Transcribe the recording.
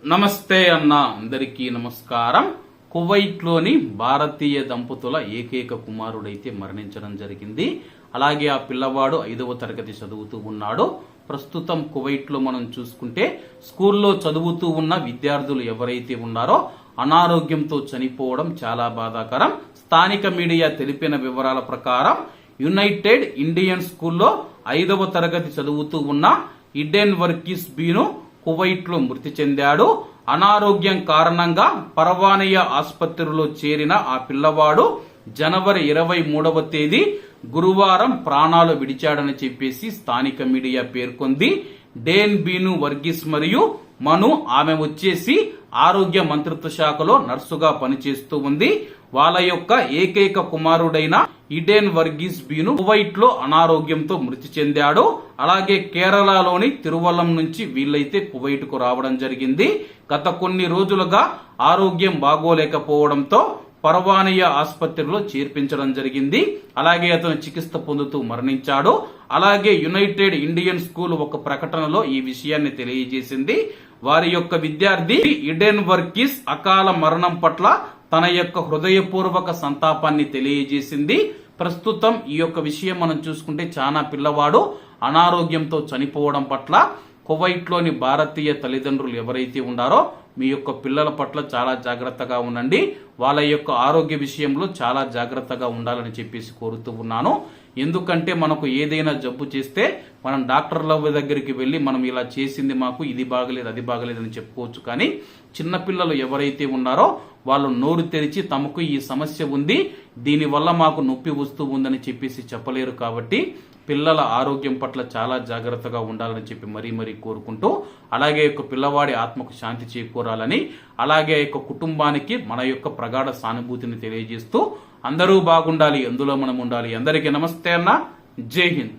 నమస్తే అన్న అందరికీ నమస్కారం. కువైట్లోని భారతీయ దంపతుల ఏకైక కుమారుడైతే మరణించడం జరిగింది. అలాగే ఆ పిల్లవాడు 5వ తరగతి చదువుతూ ఉన్నాడు. ప్రస్తుతం కువైట్లో మనం చూసుకుంటే స్కూల్లో చదువుతూ ఉన్న విద్యార్థులు ఎవరైతే ఉన్నారో అనారోగ్యంతో చనిపోవడం చాలా బాధాకరం. స్థానిక మీడియా తెలిపిన వివరాల ప్రకారం యునైటెడ్ ఇండియన్ స్కూల్లో 5వ తరగతి చదువుతూ ఉన్న ఇడెన్ వర్గీస్ బీను కువైట్ లో మృతి చెందాడు. అనారోగ్యం కారణంగా పర్వానియా ఆసుపత్రిలో చేరిన ఆ పిల్లవాడు జనవరి 23వ తేదీ గురువారం ప్రాణాలు విడిచాడని చెప్పేసి స్థానిక మీడియా పేర్కొంది. డేన్ బీను వర్గీస్ మరియు మను ఆమె వచ్చేసి ఆరోగ్య మంత్రిత్వ శాఖలో నర్సుగా పనిచేస్తూ ఉంది. వాళ్ళ యొక్క ఏకైక కుమారుడైన ఇడెన్ వర్గీస్ బీను కువైట్ లో అనారోగ్యంతో మృతి చెందాడు. అలాగే కేరళలోని తిరువల్లం నుంచి వీళ్ళైతే కువైట్ కు రావడం జరిగింది. గత కొన్ని రోజులుగా ఆరోగ్యం బాగోలేకపోవడంతో పర్వానియా ఆసుపత్రిలో చేర్పించడం జరిగింది. అలాగే అతను చికిత్స పొందుతూ మరణించాడు. అలాగే యునైటెడ్ ఇండియన్ స్కూల్ ఒక ప్రకటనలో ఈ విషయాన్ని తెలియజేసింది. వారి యొక్క విద్యార్థి ఇడెన్ వర్గీస్ అకాల మరణం పట్ల తన యొక్క హృదయపూర్వక సంతాపాన్ని తెలియజేసింది. ప్రస్తుతం ఈ యొక్క విషయం మనం చూసుకుంటే చాలా పిల్లవాడు అనారోగ్యంతో చనిపోవడం పట్ల కువైట్ లోని భారతీయ తల్లిదండ్రులు ఎవరైతే ఉన్నారో మీ యొక్క పిల్లల పట్ల చాలా జాగ్రత్తగా ఉండండి. వాళ్ళ యొక్క ఆరోగ్య విషయంలో చాలా జాగ్రత్తగా ఉండాలని చెప్పేసి కోరుతూ ఉన్నాను. ఎందుకంటే మనకు ఏదైనా జబ్బు చేస్తే మనం డాక్టర్ల దగ్గరికి వెళ్ళి మనం ఇలా చేసింది, మాకు ఇది బాగలేదు అది బాగలేదు అని చెప్పుకోవచ్చు. కానీ చిన్నపిల్లలు ఎవరైతే ఉన్నారో వాళ్ళు నోరు తెరిచి తమకు ఈ సమస్య ఉంది, దీనివల్ల మాకు నొప్పి వస్తూ ఉందని చెప్పేసి చెప్పలేరు. కాబట్టి పిల్లల ఆరోగ్యం పట్ల చాలా జాగ్రత్తగా ఉండాలని చెప్పి మరీ కోరుకుంటూ, అలాగే యొక్క పిల్లవాడి ఆత్మకు శాంతి చేకూరాలని, అలాగే యొక్క కుటుంబానికి మన యొక్క ప్రగాఢ సానుభూతిని తెలియజేస్తూ అందరూ బాగుండాలి, అందులో మనం ఉండాలి. అందరికీ నమస్తే అన్న, జై హింద్.